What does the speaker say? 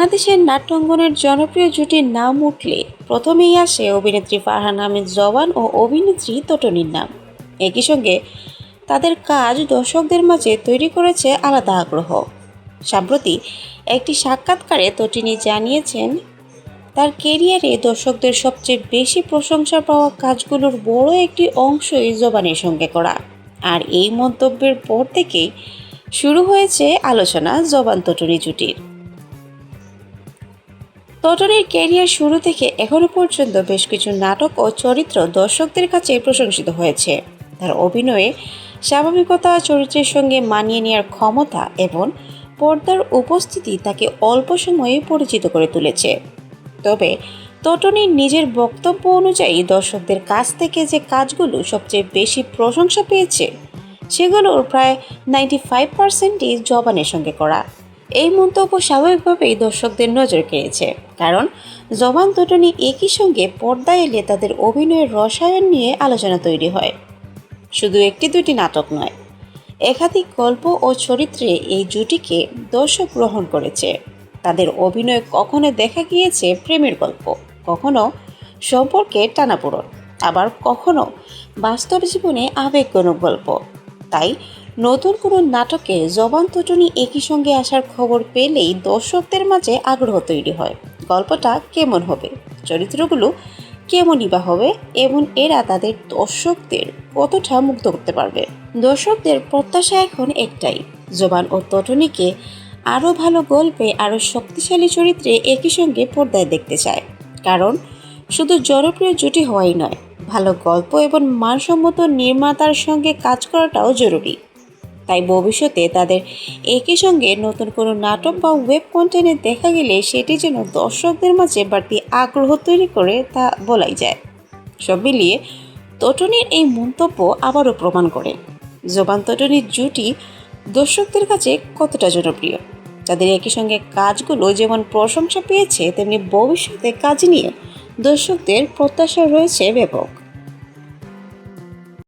বাংলাদেশের নাট্যাঙ্গনের জনপ্রিয় জুটির নাম উঠলে প্রথমেই আসে অভিনেত্রী ফারহান আহমেদ জবান ও অভিনেত্রী তটনীর নাম। একই সঙ্গে তাদের কাজ দর্শকদের মাঝে তৈরি করেছে আলাদা আগ্রহ। সম্প্রতি একটি সাক্ষাৎকারে তটিনী জানিয়েছেন, তার কেরিয়ারে দর্শকদের সবচেয়ে বেশি প্রশংসা পাওয়া কাজগুলোর বড় একটি অংশই জবানের সঙ্গে করা। আর এই মন্তব্যের পর থেকেই শুরু হয়েছে আলোচনা জবান তটনী জুটির। তটনীর ক্যারিয়ার শুরু থেকে এখনো পর্যন্ত বেশ কিছু নাটক ও চরিত্র দর্শকদের কাছে প্রশংসিত হয়েছে। তার অভিনয়ে স্বাভাবিকতা, চরিত্রের সঙ্গে মানিয়ে নেওয়ার ক্ষমতা এবং পর্দার উপস্থিতি তাকে অল্প সময়ে পরিচিত করে তুলেছে। তবে তটনীর নিজের বক্তব্য অনুযায়ী দর্শকদের কাছ থেকে যে কাজগুলো সবচেয়ে বেশি প্রশংসা পেয়েছে সেগুলোর প্রায় 95%ই জবানের সঙ্গে করা। এই মন্তব্য স্বাভাবিকভাবেই দর্শকদের নজর কেড়েছে, কারণ জবান তটনী একই সঙ্গে পর্দায় এলে তাদের অভিনয়ের রসায়ন নিয়ে আলোচনা তৈরি হয়। শুধু একটি দুটি নাটক নয়, একাধিক গল্প ও চরিত্রে এই জুটিকে দর্শক গ্রহণ করেছে। তাদের অভিনয় কখনো দেখা গিয়েছে প্রেমের গল্প, কখনো সম্পর্কে টানাপোড়েন, আবার কখনো বাস্তব জীবনে আবেগঘন গল্প। তাই নতুন কোনো নাটকে জবান তটনী একই সঙ্গে আসার খবর পেলেই দর্শকদের মাঝে আগ্রহ তৈরি হয়। গল্পটা কেমন হবে, চরিত্রগুলো কেমনই বা হবে এবং এরা তাদের দর্শকদের কতটা মুগ্ধ করতে পারবে। দর্শকদের প্রত্যাশা এখন একটাই, জবান ও তটনীকে আরও ভালো গল্পে, আরও শক্তিশালী চরিত্রে একই সঙ্গে পর্দায় দেখতে চায়। কারণ শুধু জনপ্রিয় জুটি হওয়াই নয়, ভালো গল্প এবং মানসম্মত নির্মাতার সঙ্গে কাজ করাটাও জরুরি। তাই ভবিষ্যতে তাদের একই সঙ্গে নতুন কোনো নাটক বা ওয়েব কন্টেন্টে দেখা গেলে সেটি যেন দর্শকদের মাঝে বাড়তি আগ্রহ তৈরি করে তা বলাই যায়। সব মিলিয়ে তটনীর এই মন্তব্য আবারও প্রমাণ করে জবান তটনীর জুটি দর্শকদের কাছে কতটা জনপ্রিয়। তাদের একই সঙ্গে কাজগুলো যেমন প্রশংসা পেয়েছে, তেমনি ভবিষ্যতে কাজ নিয়ে দর্শকদের প্রত্যাশা রয়েছে ব্যাপক।